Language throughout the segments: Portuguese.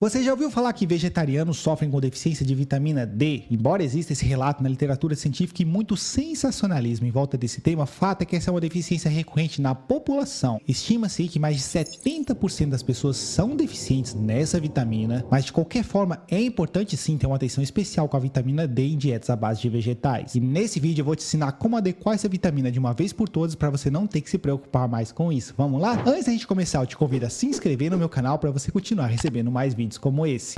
Você já ouviu falar que vegetarianos sofrem com deficiência de vitamina D? Embora exista esse relato na literatura científica e muito sensacionalismo em volta desse tema, fato é que essa é uma deficiência recorrente na população. Estima-se que mais de 70% das pessoas são deficientes nessa vitamina, mas de qualquer forma é importante sim ter uma atenção especial com a vitamina D em dietas à base de vegetais. E nesse vídeo eu vou te ensinar como adequar essa vitamina de uma vez por todas para você não ter que se preocupar mais com isso. Vamos lá? Antes da gente começar, eu te convido a se inscrever no meu canal para você continuar recebendo mais vídeos como esse.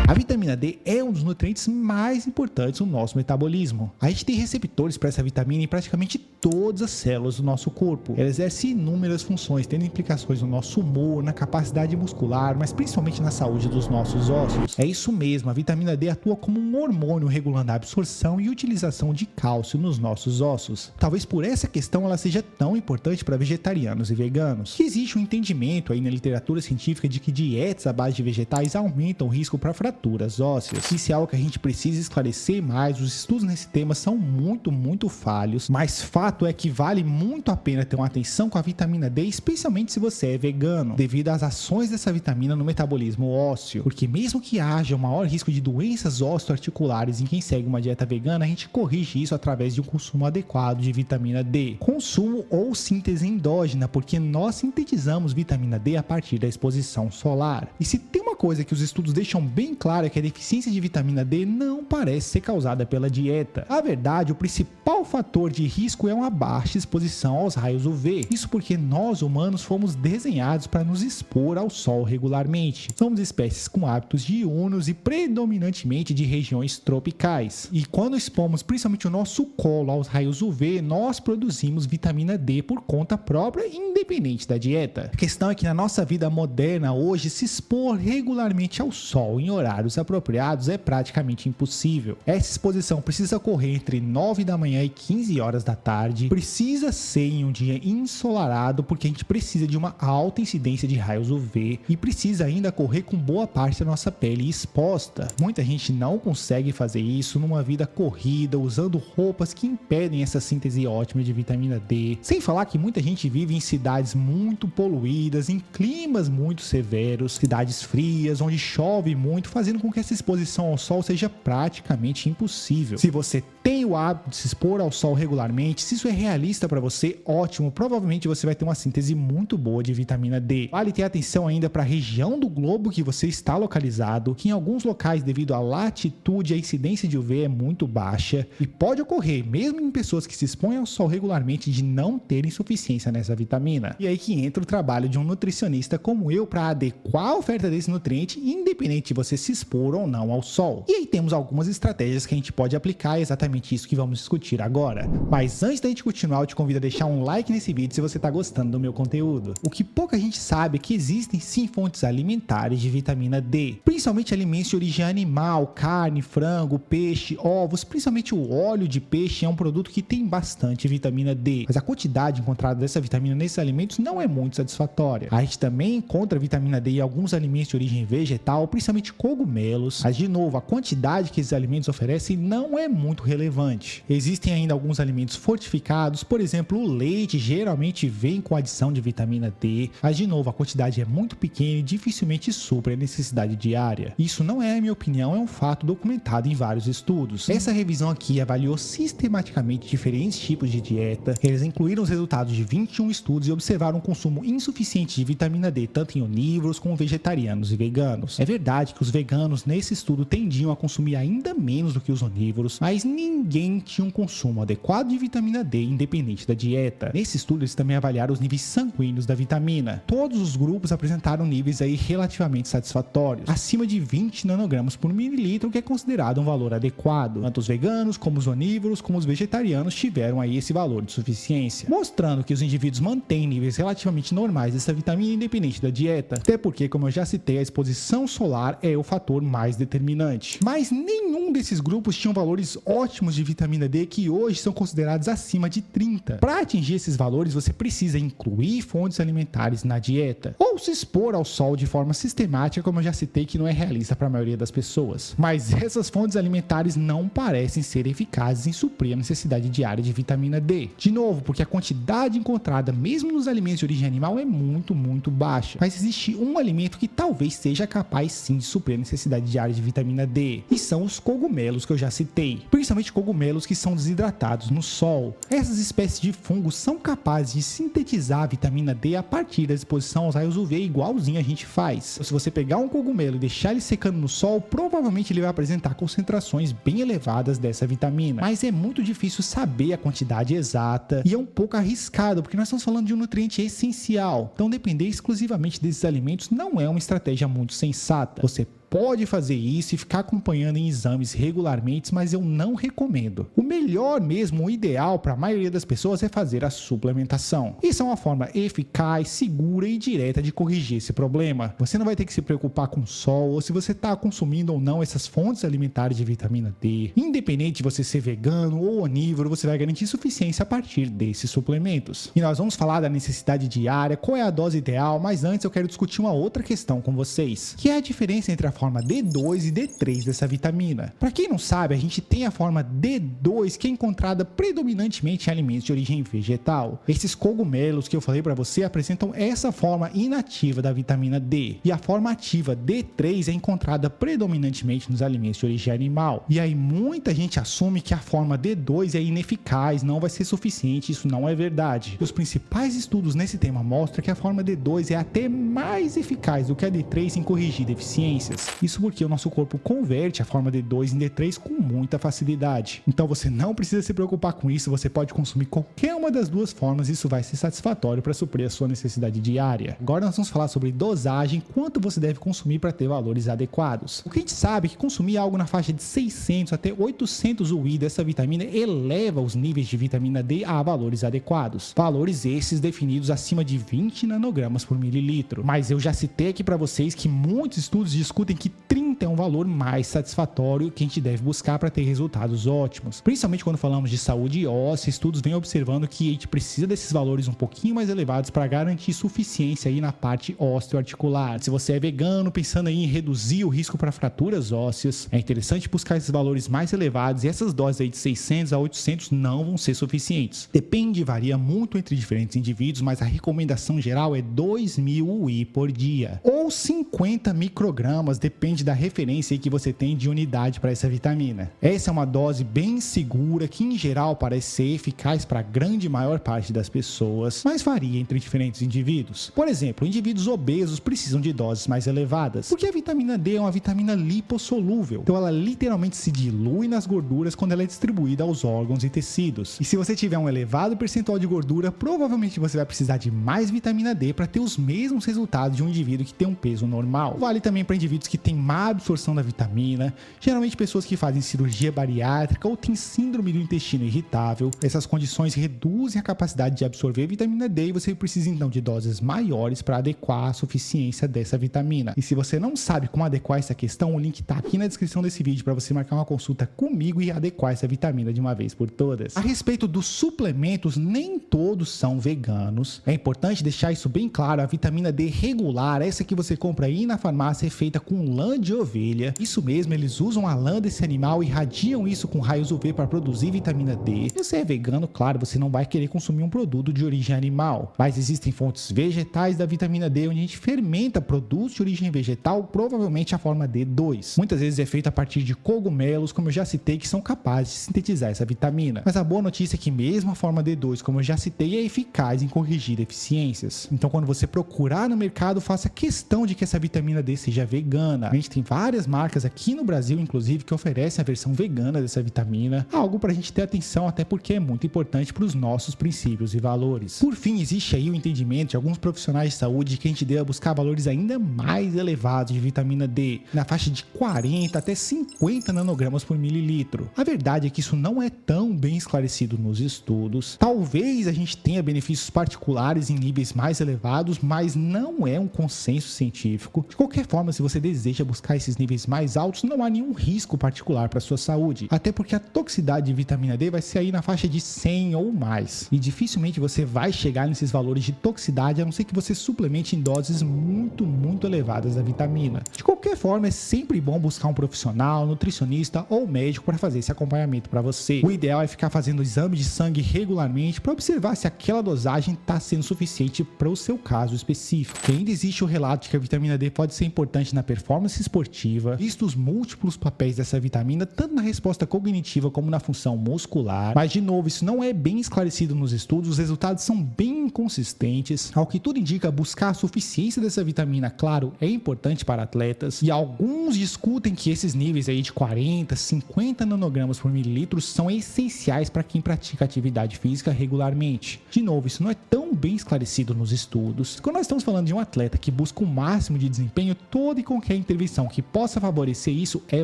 A vitamina D é um dos nutrientes mais importantes no nosso metabolismo. A gente tem receptores para essa vitamina em praticamente todas as células do nosso corpo. Ela exerce inúmeras funções, tendo implicações no nosso humor, na capacidade muscular, mas principalmente na saúde dos nossos ossos. É isso mesmo, a vitamina D atua como um hormônio regulando a absorção e utilização de cálcio nos nossos ossos. Talvez por essa questão ela seja tão importante para vegetarianos e veganos. Que existe um entendimento aí na literatura científica de que dietas à base de vegetais aumentam o risco para fraturas ósseas. Isso é algo que a gente precisa esclarecer mais. Os estudos nesse tema são muito falhos, mas fato é que vale muito a pena ter uma atenção com a vitamina D, especialmente se você é vegano, devido às ações dessa vitamina no metabolismo ósseo. Porque mesmo que haja um maior risco de doenças osteoarticulares em quem segue uma dieta vegana, a gente corrige isso através de um consumo adequado de vitamina D. Consumo ou síntese endógena, porque nós sintetizamos vitamina D a partir da exposição solar. E se tem uma coisa que os estudos deixam bem claro é que a deficiência de vitamina D não parece ser causada pela dieta. A verdade, o principal fator de risco é uma baixa exposição aos raios UV. Isso porque nós humanos fomos desenhados para nos expor ao sol regularmente. Somos espécies com hábitos diurnos e predominantemente de regiões tropicais. E quando expomos principalmente o nosso colo aos raios UV, nós produzimos vitamina D por conta própria, independente da dieta. A questão é que na nossa vida moderna hoje, se expor regularmente ao sol em horários apropriados é praticamente impossível. Essa exposição precisa ocorrer entre 9 da manhã e 15 horas da tarde, precisa ser em um dia ensolarado, porque a gente precisa de uma alta incidência de raios UV e precisa ainda ocorrer com boa parte da nossa pele exposta. Muita gente não consegue fazer isso numa vida corrida, usando roupas que impedem essa síntese ótima de vitamina D. Sem falar que muita gente vive em cidades muito poluídas, em climas muito severos, cidades frias, onde chove muito, fazendo com que essa exposição ao sol seja praticamente impossível. Se você tem o hábito de se expor ao sol regularmente, se isso é realista para você, ótimo, provavelmente você vai ter uma síntese muito boa de vitamina D. Vale ter atenção ainda para a região do globo que você está localizado, que em alguns locais, devido à latitude, a incidência de UV é muito baixa e pode ocorrer, mesmo em pessoas que se expõem ao sol regularmente, de não terem insuficiência nessa vitamina. E aí que entra o trabalho de um nutricionista como eu para adequar a oferta desse nutriente, independente de você se expor ou não ao sol. E aí temos algumas estratégias que a gente pode aplicar, exatamente isso que vamos discutir agora. Mas antes da gente continuar, eu te convido a deixar um like nesse vídeo se você está gostando do meu conteúdo. O que pouca gente sabe é que existem sim fontes alimentares de vitamina D, principalmente alimentos de origem animal, carne, frango, peixe, ovos, principalmente o óleo de peixe é um produto que tem bastante vitamina D, mas a quantidade encontrada dessa vitamina nesses alimentos não é muito satisfatória. A gente também encontra vitamina D em alguns alimentos de origem vegetal, principalmente cogumelos, mas de novo, a quantidade que esses alimentos oferecem não é muito relevante. Existem ainda alguns alimentos fortificados, por exemplo, o leite geralmente vem com adição de vitamina D, mas de novo, a quantidade é muito pequena e dificilmente supre a necessidade diária. Isso não é a minha opinião, é um fato documentado em vários estudos. Essa revisão aqui avaliou sistematicamente diferentes tipos de dieta, eles incluíram os resultados de 21 estudos e observaram um consumo insuficiente de vitamina D, tanto em onívoros como vegetarianos e veganos. É verdade que os veganos nesse estudo tendiam a consumir ainda menos do que os onívoros, mas ninguém tinha um consumo adequado de vitamina D independente da dieta. Nesse estudo eles também avaliaram os níveis sanguíneos da vitamina. Todos os grupos apresentaram níveis aí relativamente satisfatórios, acima de 20 nanogramas por mililitro, que é considerado um valor adequado. Tanto os veganos como os onívoros como os vegetarianos tiveram aí esse valor de suficiência, mostrando que os indivíduos mantêm níveis relativamente normais dessa vitamina independente da dieta, até porque, como eu já citei, a exposição solar é o fator mais determinante. Mas nenhum desses grupos tinham valores ótimos ótimos de vitamina D que hoje são considerados acima de 30. Para atingir esses valores, você precisa incluir fontes alimentares na dieta ou se expor ao sol de forma sistemática, como eu já citei, que não é realista para a maioria das pessoas. Mas essas fontes alimentares não parecem ser eficazes em suprir a necessidade diária de vitamina D. De novo, porque a quantidade encontrada mesmo nos alimentos de origem animal é muito baixa. Mas existe um alimento que talvez seja capaz sim de suprir a necessidade diária de vitamina D, e são os cogumelos que eu já citei, principalmente cogumelos que são desidratados no sol. Essas espécies de fungos são capazes de sintetizar a vitamina D a partir da exposição aos raios UV, igualzinho a gente faz. Se você pegar um cogumelo e deixar ele secando no sol, provavelmente ele vai apresentar concentrações bem elevadas dessa vitamina, mas é muito difícil saber a quantidade exata e é um pouco arriscado, porque nós estamos falando de um nutriente essencial, então depender exclusivamente desses alimentos não é uma estratégia muito sensata. Você pode fazer isso e ficar acompanhando em exames regularmente, mas eu não recomendo. O melhor mesmo, o ideal para a maioria das pessoas é fazer a suplementação. Isso é uma forma eficaz, segura e direta de corrigir esse problema. Você não vai ter que se preocupar com o sol ou se você está consumindo ou não essas fontes alimentares de vitamina D. Independente de você ser vegano ou onívoro, você vai garantir suficiência a partir desses suplementos. E nós vamos falar da necessidade diária, qual é a dose ideal, mas antes eu quero discutir uma outra questão com vocês, que é a diferença entre a forma D2 e D3 dessa vitamina. Para quem não sabe, a gente tem a forma D2 que é encontrada predominantemente em alimentos de origem vegetal. Esses cogumelos que eu falei para você apresentam essa forma inativa da vitamina D, e a forma ativa D3 é encontrada predominantemente nos alimentos de origem animal. E aí muita gente assume que a forma D2 é ineficaz, não vai ser suficiente. Isso não é verdade. Os principais estudos nesse tema mostram que a forma D2 é até mais eficaz do que a D3 em corrigir deficiências. Isso porque o nosso corpo converte a forma D2 em D3 com muita facilidade. Então você não precisa se preocupar com isso, você pode consumir qualquer uma das duas formas e isso vai ser satisfatório para suprir a sua necessidade diária. Agora nós vamos falar sobre dosagem, quanto você deve consumir para ter valores adequados. O que a gente sabe é que consumir algo na faixa de 600 até 800 UI dessa vitamina eleva os níveis de vitamina D a valores adequados. Valores esses definidos acima de 20 nanogramas por mililitro. Mas eu já citei aqui para vocês que muitos estudos discutem que 30 é um valor mais satisfatório que a gente deve buscar para ter resultados ótimos. Principalmente quando falamos de saúde óssea, estudos vêm observando que a gente precisa desses valores um pouquinho mais elevados para garantir suficiência aí na parte osteoarticular. Se você é vegano, pensando aí em reduzir o risco para fraturas ósseas, é interessante buscar esses valores mais elevados, e essas doses aí de 600 a 800 não vão ser suficientes. Depende, varia muito entre diferentes indivíduos, mas a recomendação geral é 2.000 UI por dia, ou 50 microgramas, depende da referência que você tem de unidade para essa vitamina. Essa é uma dose bem segura que em geral parece ser eficaz para a grande maior parte das pessoas, mas varia entre diferentes indivíduos. Por exemplo, indivíduos obesos precisam de doses mais elevadas, porque a vitamina D é uma vitamina lipossolúvel, então ela literalmente se dilui nas gorduras quando ela é distribuída aos órgãos e tecidos. E se você tiver um elevado percentual de gordura, provavelmente você vai precisar de mais vitamina D para ter os mesmos resultados de um indivíduo que tem um peso normal. Vale também para indivíduos que têm má absorção da vitamina, geralmente pessoas que fazem cirurgia bariátrica ou têm síndrome do intestino irritável. Essas condições reduzem a capacidade de absorver vitamina D e você precisa então de doses maiores para adequar a suficiência dessa vitamina. E se você não sabe como adequar essa questão, o link está aqui na descrição desse vídeo para você marcar uma consulta comigo e adequar essa vitamina de uma vez por todas. A respeito dos suplementos, nem todos são veganos. É importante deixar isso bem claro. A vitamina D regular, essa que você compra aí na farmácia, é feita com lã de ovelha. Isso mesmo, eles usam a lã desse animal e irradiam isso com raios UV para produzir vitamina D. Se você é vegano, claro, você não vai querer consumir um produto de origem animal, mas existem fontes vegetais da vitamina D onde a gente fermenta produtos de origem vegetal, provavelmente a forma D2. Muitas vezes é feita a partir de cogumelos, como eu já citei, que são capazes de sintetizar essa vitamina. Mas a boa notícia é que mesmo a forma D2, como eu já citei, é eficaz em corrigir deficiências. Então quando você procurar no mercado, faça questão de que essa vitamina D seja vegana. A gente tem várias marcas aqui no Brasil, inclusive, que oferecem a versão vegana dessa vitamina, algo para a gente ter atenção, até porque é muito importante para os nossos princípios e valores. Por fim, existe aí o entendimento de alguns profissionais de saúde de que a gente deve buscar valores ainda mais elevados de vitamina D, na faixa de 40 até 50 nanogramas por mililitro. A verdade é que isso não é tão bem esclarecido nos estudos. Talvez a gente tenha benefícios particulares em níveis mais elevados, mas não é um consenso científico. De qualquer forma, se você deseja deseja buscar esses níveis mais altos, não há nenhum risco particular para sua saúde, até porque a toxicidade de vitamina D vai ser aí na faixa de 100 ou mais, e dificilmente você vai chegar nesses valores de toxicidade a não ser que você suplemente em doses muito elevadas da vitamina. De qualquer forma, é sempre bom buscar um profissional, nutricionista ou médico para fazer esse acompanhamento para você. O ideal é ficar fazendo exame de sangue regularmente para observar se aquela dosagem está sendo suficiente para o seu caso específico. E ainda existe o relato de que a vitamina D pode ser importante na performance esportiva, visto os múltiplos papéis dessa vitamina, tanto na resposta cognitiva como na função muscular. Mas, de novo, isso não é bem esclarecido nos estudos, os resultados são bem inconsistentes. Ao que tudo indica, buscar a suficiência dessa vitamina, claro, é importante para atletas, e alguns discutem que esses níveis aí de 40, 50 nanogramas por mililitro são essenciais para quem pratica atividade física regularmente. De novo, isso não é tão bem esclarecido nos estudos. Quando nós estamos falando de um atleta que busca o máximo de desempenho, toda e qualquer intervenção que possa favorecer isso é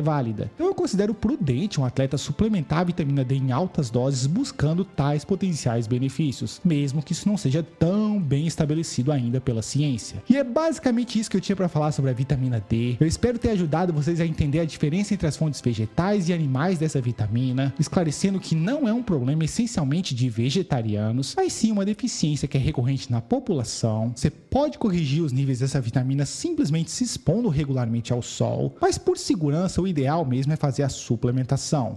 válida. Então eu considero prudente um atleta suplementar a vitamina D em altas doses buscando tais potenciais benefícios, mesmo que isso não seja tão bem estabelecido ainda pela ciência. E é basicamente isso que eu tinha para falar sobre a vitamina D. Eu espero ter ajudado vocês a entender a diferença entre as fontes vegetais e animais dessa vitamina, esclarecendo que não é um problema essencialmente de vegetarianos, mas sim uma deficiência que é recorrente na população. Você pode corrigir os níveis dessa vitamina simplesmente se expondo regularmente ao sol, mas por segurança o ideal mesmo é fazer a suplementação.